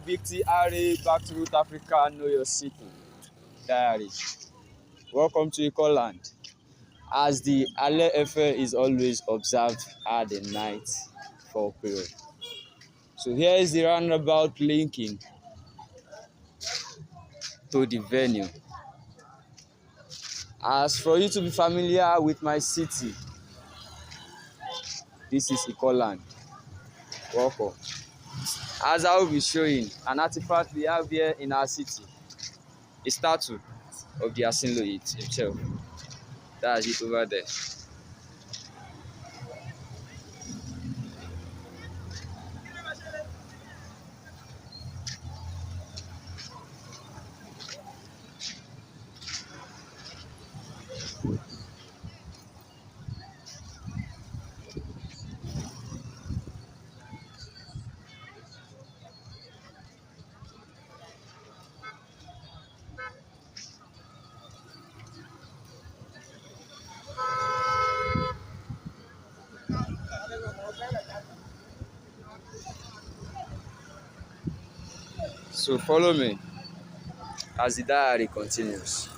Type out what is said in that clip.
Big TRA back to Root Africa, know your city. Diary. Welcome to Ecoland. As the Ale Efe is always observed at the night for period. So here is the roundabout linking to the venue. As for you to be familiar with my city, this is Ecoland. Welcome. As I will be showing an artifact we have here in our city, a statue of the Asinloit himself. That's it over there. So follow me as the diary continues.